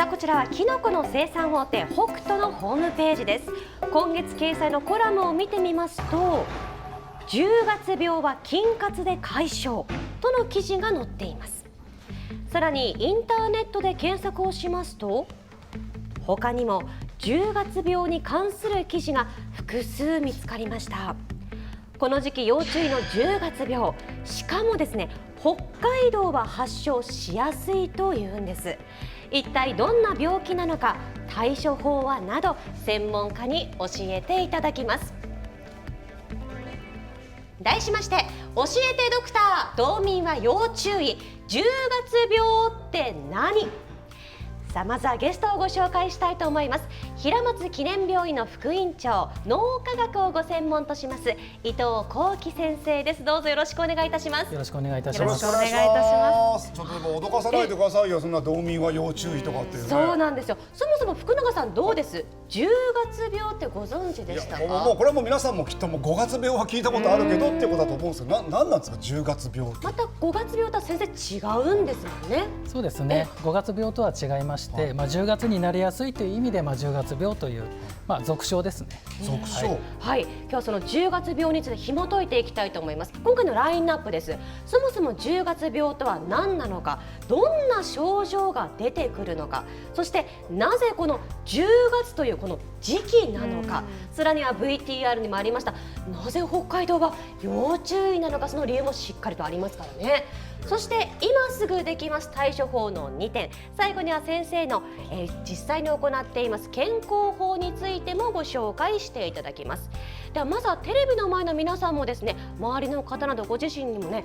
さあこちらはキノコの生産大手北斗のホームページです。今月掲載のコラムを見てみますと、10月病は菌活で解消との記事が載っています。さらにインターネットで検索をしますと、他にも10月病に関する記事が複数見つかりました。この時期要注意の10月病、しかもですね、北海道は発症しやすいというんです。一体どんな病気なのか、対処法はなど専門家に教えていただきます。題しまして、教えてドクター、道民は要注意、10月病って何？さあまずはゲストをご紹介したいと思います。平松記念病院の副院長、脳科学をご専門とします伊藤幸喜先生です。どうぞよろしくお願いいたします。よろしくお願いいたします。よろしくお願いいたします。ちょっとでも脅かさないでくださいよ。そんな道民は要注意とかっていうね。そうなんですよ。そもそも福永さんどうです？10月病ってご存知でしたか？もうこれはもう皆さんもきっともう5月病は聞いたことあるけどってことだと思うんですけど、なんなんですか10月病って。また5月病とは先生違うんですもんね。そうですね。5月病とは違いまして、10月になりやすいという意味で10月病という俗称ですね。俗称。はい、今日はその10月病について紐解いていきたいと思います。今回のラインナップです。そもそも10月病とは何なのか、どんな症状が出てくるのか、そしてなぜこの10月というこの時期なのか、さらには VTR にもありましたなぜ北海道は要注意なのか、その理由もしっかりとありますからね。そして今すぐできます対処法の2点、最後には先生の、実際に行っています健康法についてもご紹介していただきます。ではまずはテレビの前の皆さんもですね、周りの方などご自身にもね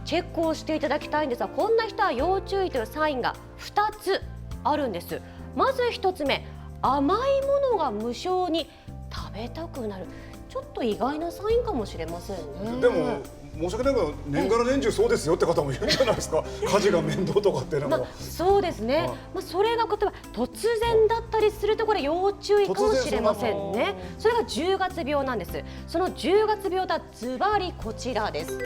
チェックをしていただきたいんですが、こんな人は要注意というサインが2つあるんです。まず1つ目、甘いものが無性に食べたくなる。ちょっと意外なサインかもしれませんね。でも申し訳ないけど年がら年中そうですよって方もいるんじゃないですか。家事が面倒とかっていうのも、そうですね。それが例えば突然だったりするとこれ要注意かもしれませんね。それが10月病なんです。その10月病とはズバリこちらです。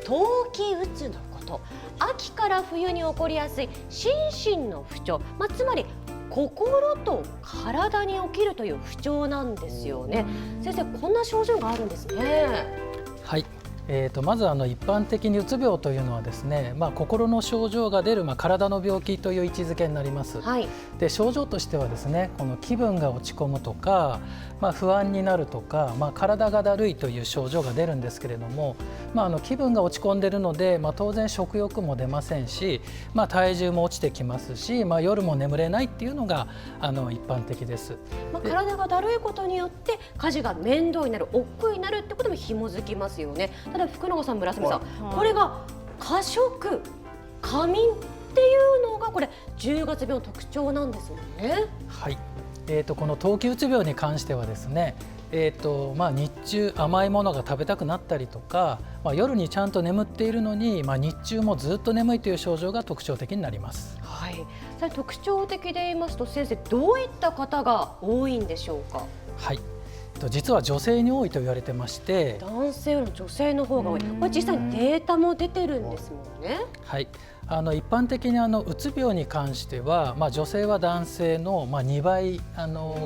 冬季うつのこと。秋から冬に起こりやすい心身の不調、つまり心と体に起きるという不調なんですよね。先生、こんな症状があるんですね。はい。まず一般的にうつ病というのはですね、心の症状が出る、体の病気という位置づけになります。はい、で症状としてはですね、この気分が落ち込むとか、不安になるとか、体がだるいという症状が出るんですけれども、気分が落ち込んでいるので、当然食欲も出ませんし、体重も落ちてきますし、夜も眠れないっていうのが一般的です。体がだるいことによって家事が面倒になる、億劫になるってことも紐づきますよね。ただ福永さん、村雨さん、これが過食、過眠っていうのがこれ10月病の特徴なんですよね。はい。この冬季うつ病に関してはですね、日中甘いものが食べたくなったりとか、夜にちゃんと眠っているのに、日中もずっと眠いという症状が特徴的になります。はい。それ特徴的で言いますと、先生どういった方が多いんでしょうか？はい。実は女性に多いと言われてまして、男性よりも女性の方が多い。これ実際にデータも出てるんですもんね。はい。一般的にうつ病に関しては、女性は男性の2倍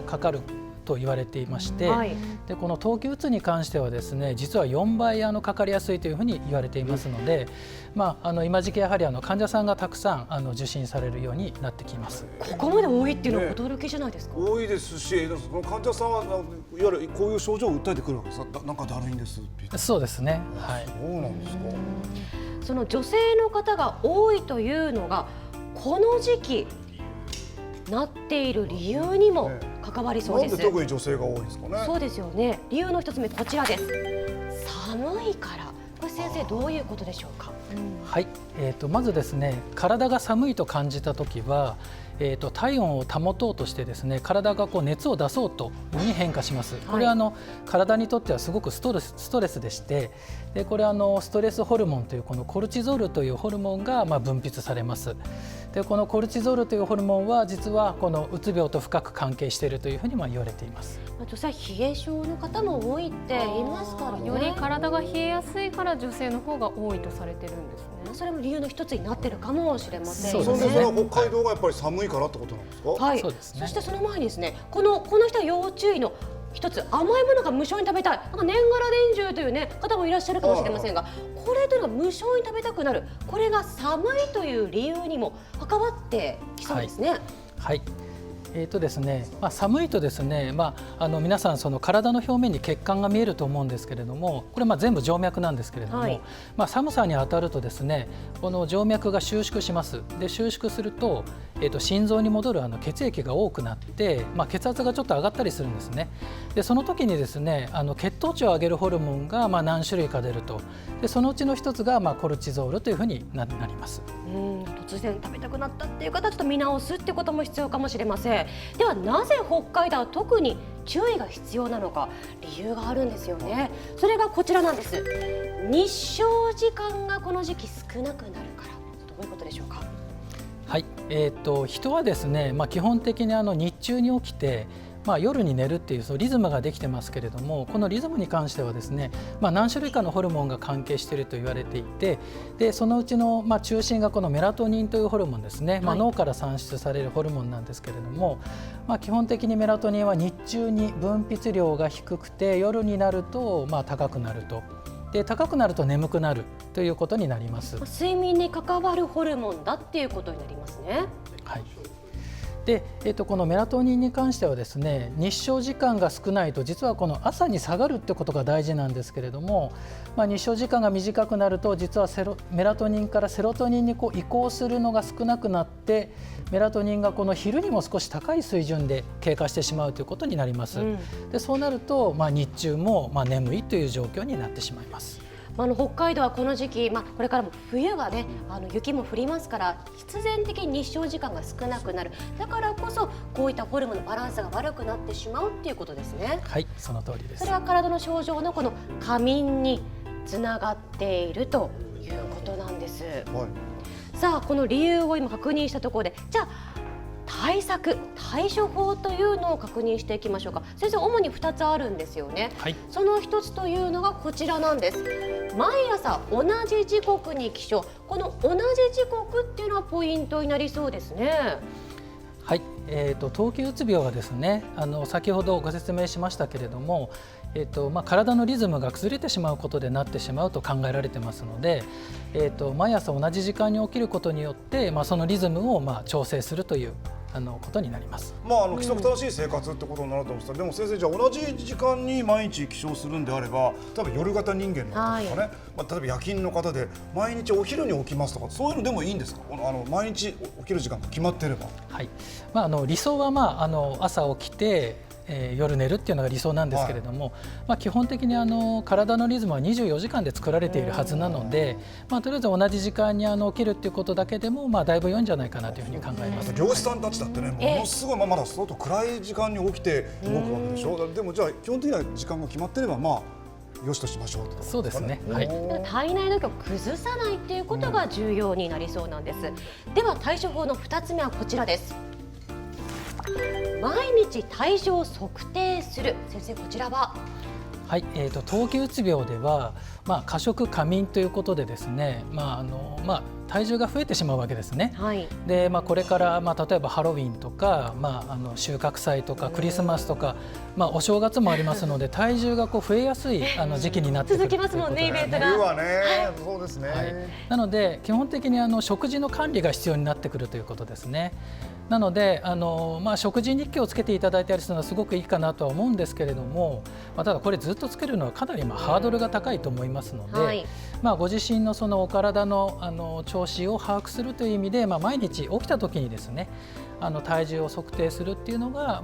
かかると言われていまして、はい、でこの冬季うつに関してはですね、実は4倍かかりやすいというふうに言われていますので、今時期やはり患者さんがたくさん受診されるようになってきます。ここまで多いっていうのは驚きじゃないですか？多いですし、その患者さんはいわゆるこういう症状を訴えてくるわけですか。なんかだるいんですって。そうですね。はい。そうなんですか。その女性の方が多いというのがこの時期なっている理由にも関わりそうです。なんで特に女性が多いんですかね。そうですよね。理由の一つ目こちらです。寒いから。これ先生どういうことでしょうか？はい。まずですね、体が寒いと感じたときは、体温を保とうとしてですね、体が熱を出そうというふうに変化します。これは体にとってはすごくストレスでして、でこれストレスホルモンというこのコルチゾールというホルモンが分泌されます。でこのコルチゾールというホルモンは実はこのうつ病と深く関係しているというふうに言われています。女性は冷え性の方も多いって言いますからね。より体が冷えやすいから女性の方が多いとされてるんですね。それも理由の一つになってるかもしれませんよね。そうですね。それは北海道がやっぱり寒いからってことなんですか？はい。そうですね。そしてその前にですね、この人は要注意の一つ、甘いものが無償に食べたい、なんか年がら年中というね方もいらっしゃるかもしれませんが、これというのが無償に食べたくなる、これが寒いという理由にも関わってきそうですね。はい。ですね、寒いとですね、皆さんその体の表面に血管が見えると思うんですけれども、これ静脈静脈なんですけれども、はい、寒さに当たるとですね、この静脈が収縮します。で収縮すると、心臓に戻る血液が多くなって、血圧がちょっと上がったりするんですね。でその時にですね、血糖値を上げるホルモンが何種類か出ると。でそのうちの一つがコルチゾールというふうになります。突然食べたくなったっていう方はちょっと見直すっていうことも必要かもしれません。ではなぜ北海道は特に注意が必要なのか、理由があるんですよね。それがこちらなんです。日照時間がこの時期少なくなるから。どういうことでしょうか？はい、人はですね、基本的に日中に起きて夜に寝るっていうリズムができてますけれども、このリズムに関してはですね、何種類かのホルモンが関係していると言われていて、でそのうちの中心がこのメラトニンというホルモンですね、脳から産出されるホルモンなんですけれども、基本的にメラトニンは日中に分泌量が低くて、夜になると高くなると。で高くなると眠くなるということになります。睡眠に関わるホルモンだっていうことになりますね。はい。でこのメラトニンに関してはですね、日照時間が少ないと実はこの朝に下がるってことが大事なんですけれども、日照時間が短くなると実はメラトニンからセロトニンに移行するのが少なくなって、メラトニンがこの昼にも少し高い水準で経過してしまうということになります。でそうなると、日中も眠いという状況になってしまいます。北海道はこの時期、これからも冬がね、雪も降りますから、必然的に日照時間が少なくなる。だからこそこういったホルモンのバランスが悪くなってしまうっていうことですね。はい、その通りです。それは体の症状のこの過眠につながっているということなんです。さあ、この理由を今確認したところで、じゃあ対策、対処法というのを確認していきましょうか。先生、主に2つあるんですよね。はい、その1つというのがこちらなんです。毎朝同じ時刻に起床。この同じ時刻っていうのはポイントになりそうですね。はい、冬季うつ病はですね、先ほどご説明しましたけれども、体のリズムが崩れてしまうことでなってしまうと考えられてますので、毎朝同じ時間に起きることによって、そのリズムを調整するということになります。規則正しい生活ってことになると思うんですけど、でも先生、じゃあ同じ時間に毎日起床するんであれば、例えば夜型人間の方とかね、例えば夜勤の方で毎日お昼に起きますとか、そういうのでもいいんですか？毎日起きる時間が決まってれば。はい、理想は朝起きて夜寝るっていうのが理想なんですけれども、基本的に体のリズムは24時間で作られているはずなので、とりあえず同じ時間に起きるっていうことだけでもだいぶ良いんじゃないかなというふうに考えます。漁師さんたちだってね、ものすごいまだ相当暗い時間に起きて動くわけでしょ。でもじゃあ基本的には時間が決まってればよしとしましょうってことですかね。そうですね。はい。体内時計を崩さないっていうことが重要になりそうなんです。では対処法の2つ目はこちらです。毎日体重を測定する。先生、こちらは？はい、冬季うつ病では、過食過眠ということでですね、体重が増えてしまうわけですね。はい、でこれから、例えばハロウィンとか、収穫祭とかクリスマスとか、お正月もありますので、体重が増えやすい時期になってくる続きますもんね、イベントが。冬はね、そうですね。なので基本的に食事の管理が必要になってくるということですね。なので食事日記をつけていただいたりするのはすごくいいかなとは思うんですけれども、ただこれずっとつけるのはかなりハードルが高いと思いますので、ご自身のそのお体の調子を把握するという意味で、毎日起きた時にですね、体重を測定するっていうのが、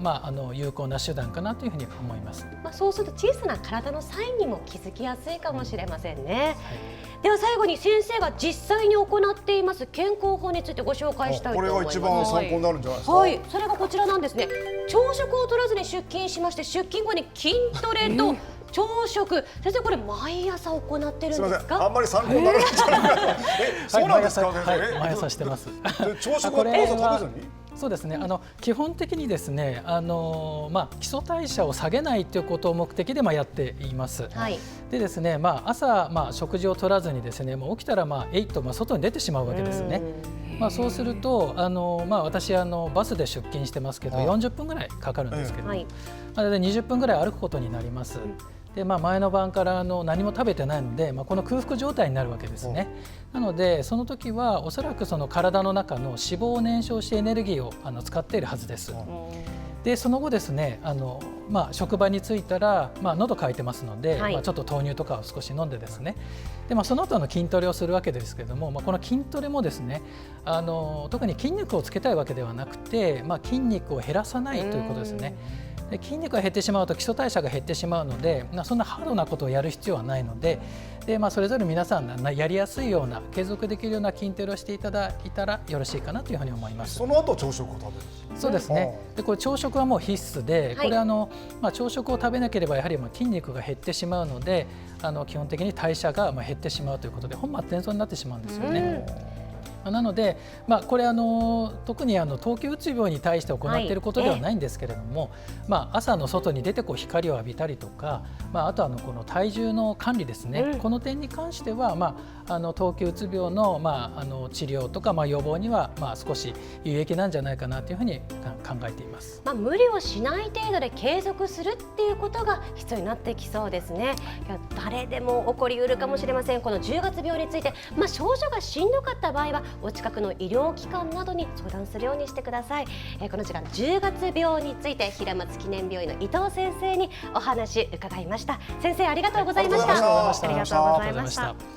有効な手段かなというふうに思います。そうすると小さな体のサインにも気づきやすいかもしれませんね。では最後に先生が実際に行っています健康法についてご紹介したいと思います。これが一番参考になるんじゃないですか。はい、それがこちらなんですね。朝食を取らずに出勤しまして、出勤後に筋トレと朝食、先生これ毎朝行ってるすみません、あんですか？んまり参考にならないじゃないですか。そうなんですか、先はい、生。毎朝してます。朝食は朝食べずに？そうですね。基本的にですね、基礎代謝を下げないということを目的でやっています。はい。でですね、朝食事を取らずにですね、もう起きたら外に出てしまうわけですね。そうすると私バスで出勤してますけど、40分ぐらいかかるんですけど、で20分ぐらい歩くことになります。で前の晩から何も食べてないので、この空腹状態になるわけですね。なのでその時はおそらくその体の中の脂肪を燃焼してエネルギーを使っているはずです。でその後ですね、職場に着いたら、喉乾いてますので、ちょっと豆乳とかを少し飲んでですね、でその後筋トレをするわけですけれども、この筋トレもですね、特に筋肉をつけたいわけではなくて、筋肉を減らさないということですね。で筋肉が減ってしまうと基礎代謝が減ってしまうので、そんなハードなことをやる必要はないので、それぞれ皆さんやりやすいような継続できるような筋トレをしていただいたらよろしいかなというふうに思います。その後朝食を食べる。そうですね。でこれ朝食はもう必須で、これ朝食を食べなければやはり筋肉が減ってしまうので、基本的に代謝が減ってしまうということで本末転倒になってしまうんですよね。なので、これ特に冬季うつ病に対して行っていることではないんですけれども、朝の外に出て光を浴びたりとか、あとこの体重の管理ですね、この点に関しては、冬季うつ病の、治療とか、予防には、少し有益なんじゃないかなというふうに考えています。無理をしない程度で継続するっていうことが必要になってきそうですね。いや誰でも起こりうるかもしれません。この10月病について、症状がしんどかった場合はお近くの医療機関などに相談するようにしてください。この時間10月病について平松記念病院の伊藤先生にお話伺いました。先生ありがとうございました。ありがとうございました。ありがとうございました。